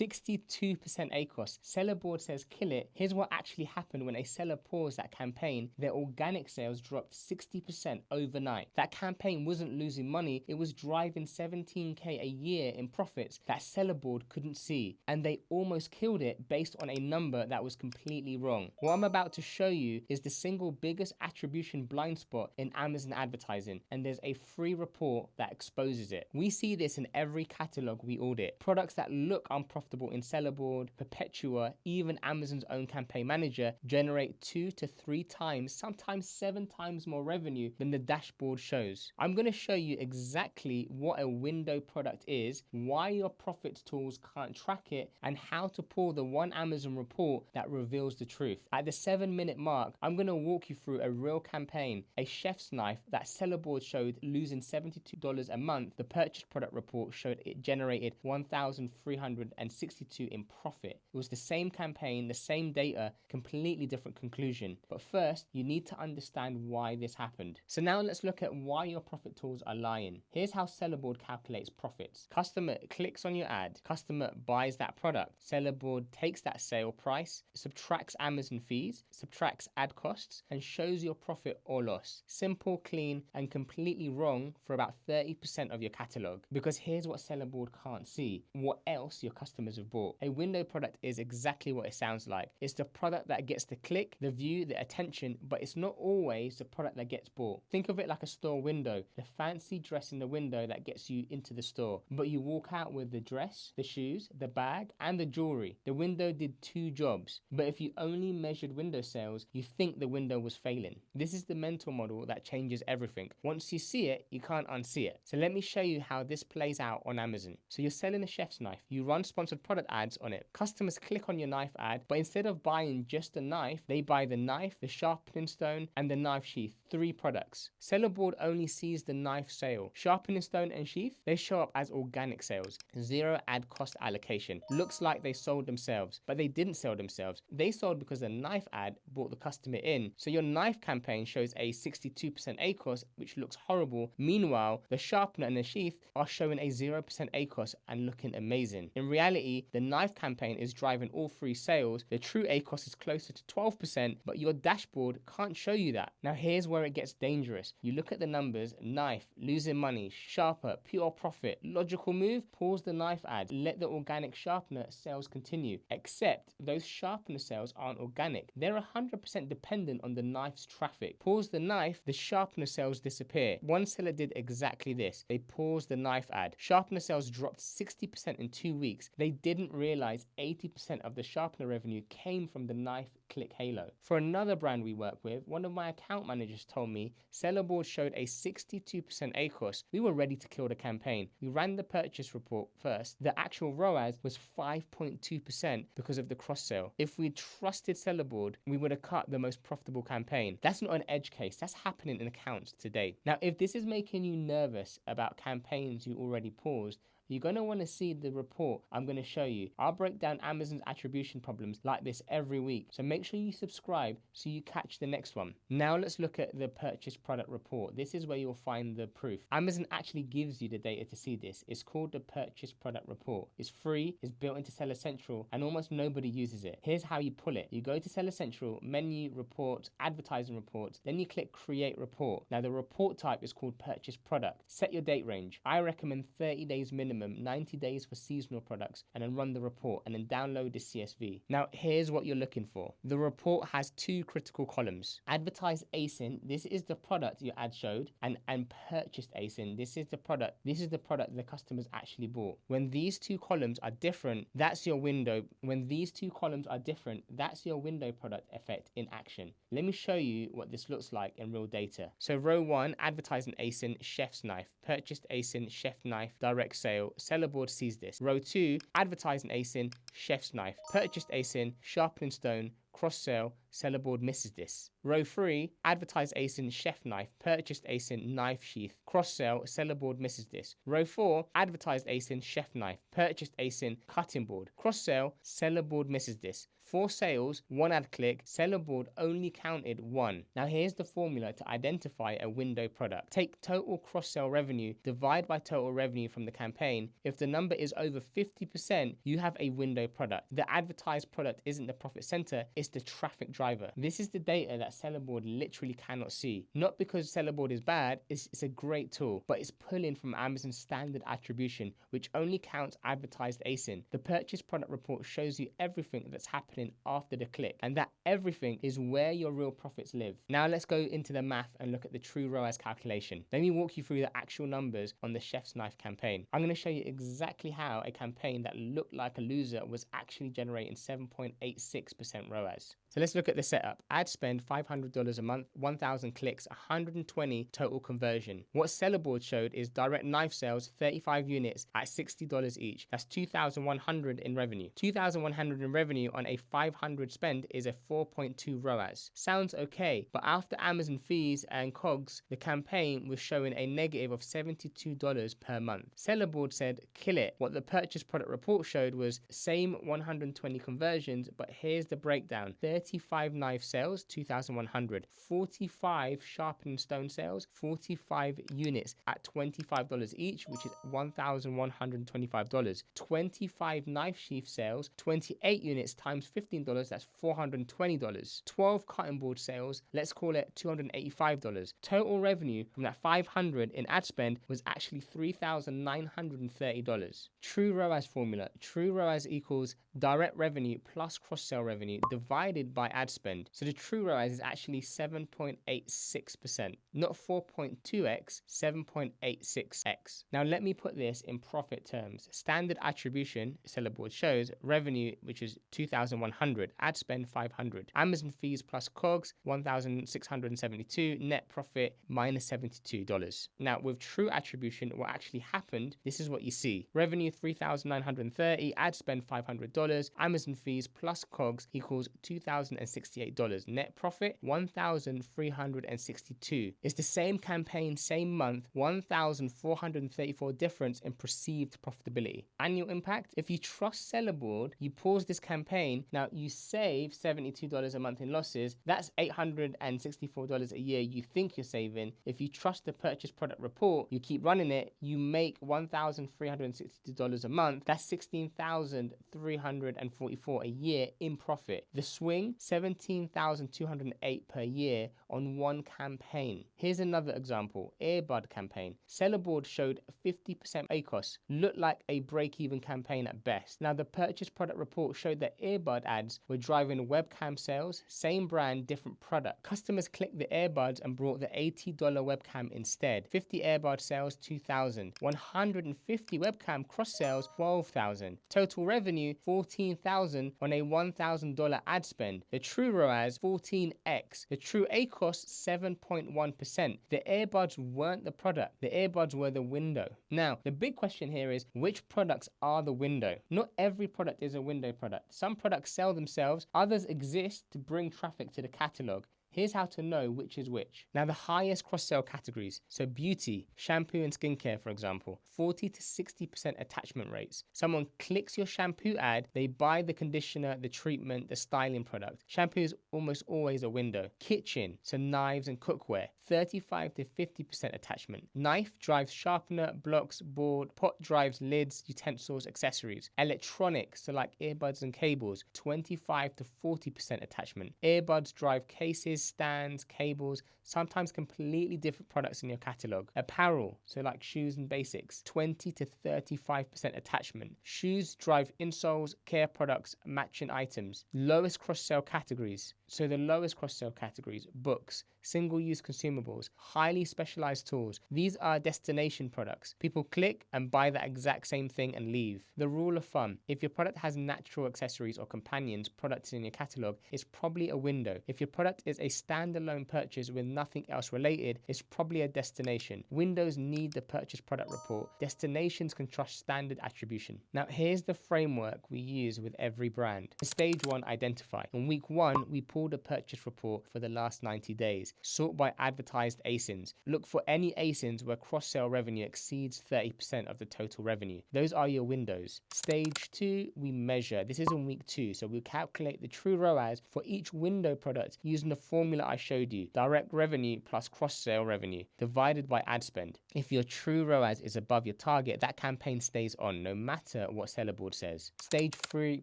62% ACoS. Sellerboard says kill it. Here's what actually happened when a seller paused that campaign. Their organic sales dropped 60% overnight. That campaign wasn't losing money, it was driving 17K a year in profits that Sellerboard couldn't see. And they almost killed it based on a number that was completely wrong. What I'm about to show you is the single biggest attribution blind spot in Amazon advertising, and there's a free report that exposes it. We see this in every catalog we audit. Products that look unprofitable in Sellerboard, Perpetua, even Amazon's own campaign manager generate 2 to 3 times, sometimes 7 times more revenue than the dashboard shows. I'm going to show you exactly what a window product is, why your profits tools can't track it, and how to pull the one Amazon report that reveals the truth. At the 7-minute mark, I'm going to walk you through a real campaign, a chef's knife that Sellerboard showed losing $72 a month. The purchase product report showed it generated $1,362 in profit. It was the same campaign, the same data, completely different conclusion. But first, you need to understand why this happened. So now let's look at why your profit tools are lying. Here's how Sellerboard calculates profits. Customer clicks on your ad, customer buys that product. Sellerboard takes that sale price, subtracts Amazon fees, subtracts ad costs, and shows your profit or loss. Simple, clean, and completely wrong for about 30% of your catalog. Because here's what Sellerboard can't see: what else your customers have bought. A window product is exactly what it sounds like. It's the product that gets the click, the view, the attention, but it's not always the product that gets bought. Think of it like a store window, the fancy dress in the window that gets you into the store, but you walk out with the dress, the shoes, the bag, and the jewelry. The window did 2 jobs, but if you only measured window sales, you think the window was failing. This is the mental model that changes everything. Once you see it, you can't unsee it. So let me show you how this plays out on Amazon. So you're selling a chef's knife. You run sponsored product ads on it. Customers click on your knife ad, but instead of buying just the knife, they buy the knife, the sharpening stone, and the knife sheath. 3 products. Sellerboard only sees the knife sale. Sharpening stone and sheath, they show up as organic sales. 0 ad cost allocation. Looks like they sold themselves, but they didn't sell themselves. They sold because the knife ad brought the customer in. So your knife campaign shows a 62% ACoS, which looks horrible. Meanwhile, the sharpener and the sheath are showing a 0% ACoS and looking amazing. In reality, the knife campaign is driving all 3 sales. The true ACoS is closer to 12%, but your dashboard can't show you that. Now here's where it gets dangerous. You look at the numbers: knife, losing money; sharper, pure profit. Logical move: pause the knife ad, let the organic sharpener sales continue. Except those sharpener sales aren't organic. They're 100% dependent on the knife's traffic. Pause the knife, the sharpener sales disappear. One seller did exactly this. They paused the knife ad. Sharpener sales dropped 60% in 2 weeks. They didn't realize 80% of the sharpener revenue came from the knife click halo. For another brand we work with, one of my account managers told me Sellerboard showed a 62% ACoS. We were ready to kill the campaign. We ran the purchase report first. The actual ROAS was 5.2% because of the cross sale. If we trusted Sellerboard, we would have cut the most profitable campaign. That's not an edge case. That's happening in accounts today. Now, if this is making you nervous about campaigns you already paused, you're going to want to see the report I'm going to show you. I'll break down Amazon's attribution problems like this every week. So make sure you subscribe so you catch the next one. Now let's look at the purchase product report. This is where you'll find the proof. Amazon actually gives you the data to see this. It's called the purchase product report. It's free, it's built into Seller Central, and almost nobody uses it. Here's how you pull it. You go to Seller Central, menu, reports, advertising reports, then you click create report. Now the report type is called purchase product. Set your date range. I recommend 30 days minimum, 90 days for seasonal products, and then run the report and then download the CSV. Now here's what you're looking for. The report has 2 critical columns. Advertised ASIN, this is the product your ad showed, and purchased ASIN, this is the product the customers actually bought. When these 2 columns are different, that's your window. When these 2 columns are different, that's your window product effect in action. Let me show you what this looks like in real data. So row 1, advertising ASIN, chef's knife, purchased ASIN, chef knife, direct sale. Sellerboard sees this. Row 2, advertising ASIN, chef's knife, purchased ASIN, sharpening stone, cross-sale, Sellerboard misses this. Row 3, advertised ACin chef knife, purchased ACin knife sheath, cross-sale, Sellerboard misses this. Row 4, advertised ACin chef knife, purchased ACin cutting board, cross-sale, Sellerboard misses this. 4 sales, 1 ad click, Sellerboard only counted 1. Now here's the formula to identify a window product. Take total cross-sale revenue, divide by total revenue from the campaign. If the number is over 50%, you have a window product. The advertised product isn't the profit center, it's the traffic driver. This is the data that Sellerboard literally cannot see. Not because Sellerboard is bad, it's a great tool, but it's pulling from Amazon's standard attribution, which only counts advertised ACin. The purchase product report shows you everything that's happening after the click, and that everything is where your real profits live. Now let's go into the math and look at the true ROAS calculation. Let me walk you through the actual numbers on the chef's knife campaign. I'm going to show you exactly how a campaign that looked like a loser was actually generating 7.86% ROAS. So let's look at the setup. Ad spend $500 a month, 1,000 clicks, 120 total conversion. What Sellerboard showed is direct knife sales, 35 units at $60 each. That's $2,100 in revenue. $2,100 in revenue on a 500 spend is a 4.2 ROAS. Sounds okay, but after Amazon fees and COGS, the campaign was showing a negative of $72 per month. Sellerboard said, kill it. What the purchase product report showed was same 120 conversions, but here's the breakdown. 35 knife sales, 2,100. 45 sharpening stone sales, 45 units at $25 each, which is $1,125. 25 knife sheath sales, 28 units times $15, that's $420. 12 cutting board sales, let's call it $285. Total revenue from that 500 in ad spend was actually $3,930. True ROAS formula. True ROAS equals direct revenue plus cross-sell revenue divided by ad spend. So the true ROAS is actually 7.86%, not 4.2x, 7.86x. Now let me put this in profit terms. Standard attribution, Sellerboard shows revenue, which is 2,100, ad spend 500, Amazon fees plus COGS 1,672, net profit minus $72. Now with true attribution, what actually happened, this is what you see. Revenue 3,930, ad spend $500, Amazon fees plus COGS equals $2,068. Net profit $1,362. It's the same campaign, same month, 1,434 difference in perceived profitability. Annual impact, if you trust Sellerboard, you pause this campaign, now you save $72 a month in losses. That's $864 a year you think you're saving. If you trust the purchase product report, you keep running it, you make $1,362 a month. That's $16,344 a year in profit. The swing, $17,208 per year on one campaign. Here's another example, earbud campaign. Sellerboard showed 50% ACoS, looked like a break-even campaign at best. Now the purchase product report showed that earbud ads were driving webcam sales, same brand, different product. Customers clicked the earbuds and brought the $80 webcam instead. 50 earbud sales, 2,000. 150 webcam cross sales, 12,000. Total revenue, 14,000 on a $1,000 ad spend. The true ROAS, 14x. The true ACoS, 7.1%. The earbuds weren't the product. The earbuds were the window. Now, the big question here is, which products are the window? Not every product is a window product. Some products sell themselves, others exist to bring traffic to the catalog. Here's how to know which is which. Now the highest cross-sell categories, so beauty, shampoo and skincare for example, 40 to 60% attachment rates. Someone clicks your shampoo ad, they buy the conditioner, the treatment, the styling product. Shampoo is almost always a window. Kitchen, so knives and cookware, 35 to 50% attachment. Knife drives sharpener, blocks, board, pot drives lids, utensils, accessories. Electronics, so like earbuds and cables, 25 to 40% attachment. Earbuds drive cases, stands, cables, sometimes completely different products in your catalog. Apparel, so like shoes and basics, 20 to 35% attachment. Shoes drive insoles, care products, matching items. Lowest cross-sell categories, so the lowest cross-sell categories, books, single-use consumables, highly specialized tools. These are destination products. People click and buy the exact same thing and leave. The rule of thumb, if your product has natural accessories or companions products in your catalog, it's probably a window. If your product is a standalone purchase with nothing else related, it's probably a destination. Windows need the purchase product report. Destinations can trust standard attribution. Now here's the framework we use with every brand. Stage 1, identify. In week 1, we pulled a purchase report for the last 90 days. Sort by advertised ASINs. Look for any ASINs where cross-sale revenue exceeds 30% of the total revenue. Those are your windows. Stage 2, we measure. This is in week 2, so we'll calculate the true ROAS for each window product using the formula I showed you. Direct revenue plus cross-sale revenue divided by ad spend. If your true ROAS is above your target, that campaign stays on no matter what Sellerboard says. Stage 3,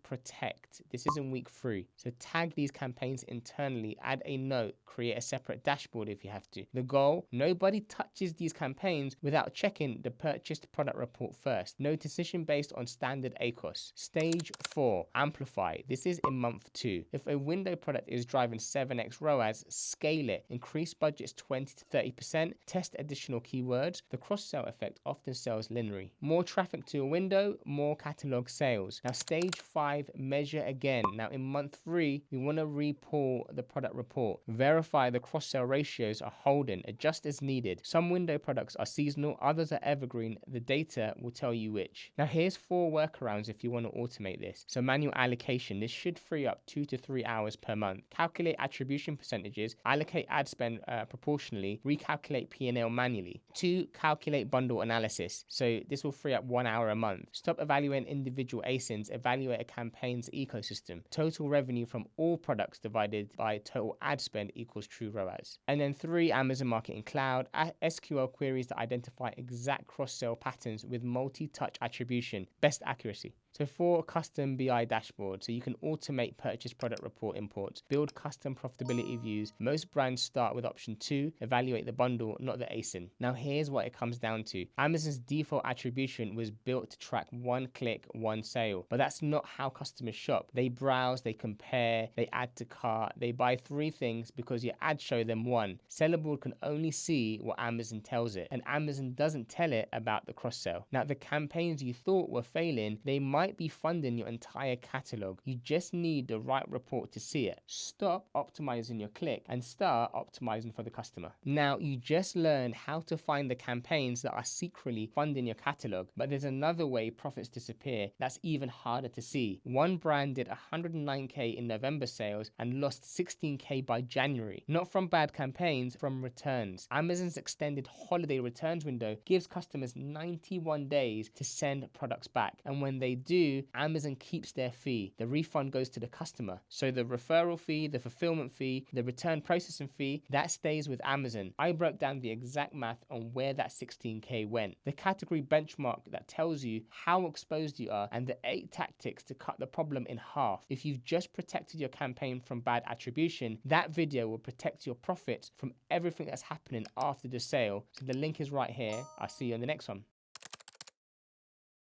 protect. This is in week 3. So tag these campaigns internally, add a note, create a separate dashboard if you have to. The goal, nobody touches these campaigns without checking the purchased product report first. No decision based on standard ACoS. Stage 4, amplify. This is in month 2. If a window product is driving 7x ROAS, scale it. Increase budgets 20 to 30%. Test additional keywords. The cross-sell effect often sells linearly. More traffic to a window, more catalog sales. Now stage 5, measure again. Now in month 3, we want to re-pull the product report. Verify the cross-sell ratios are holding, adjust as needed. Some window products are seasonal, others are evergreen. The data will tell you which. Now here's 4 workarounds if you want to automate this. So manual allocation, this should free up 2 to 3 hours per month. Calculate attribution percentages, allocate ad spend proportionally, recalculate P&L manually. 2, calculate bundle analysis. So this will free up 1 hour a month. Stop evaluating individual ASINs, evaluate a campaign's ecosystem. Total revenue from all products divided by total ad spend equals true ROAS. And then 3, Amazon Marketing Cloud, SQL queries that identify exact cross-sell patterns with multi-touch attribution, best accuracy. So 4, custom BI dashboard. So you can automate purchase product report imports, build custom profitability views. Most brands start with option 2, evaluate the bundle, not the ASIN. Now here's what it comes down to. Amazon's default attribution was built to track 1 click, 1 sale, but that's not how customers shop. They browse, they compare, they add to cart, they buy 3 things because your ads show them 1. Sellerboard can only see what Amazon tells it, and Amazon doesn't tell it about the cross-sell. Now the campaigns you thought were failing, they might be funding your entire catalog. You just need the right report to see it. Stop optimizing your click and start optimizing for the customer. Now you just learned how to find the campaigns that are secretly funding your catalog, but there's another way profits disappear that's even harder to see. One brand did 109k in November sales and lost 16k by January. Not from bad campaigns, from returns. Amazon's extended holiday returns window gives customers 91 days to send products back, and when they do, Amazon keeps their fee. The refund goes to the customer. So the referral fee, the fulfillment fee, the return processing fee, that stays with Amazon. I broke down the exact math on where that 16k went. The category benchmark that tells you how exposed you are, and the 8 tactics to cut the problem in half. If you've just protected your campaign from bad attribution, that video will protect your profits from everything that's happening after the sale. So the link is right here. I'll see you on the next one.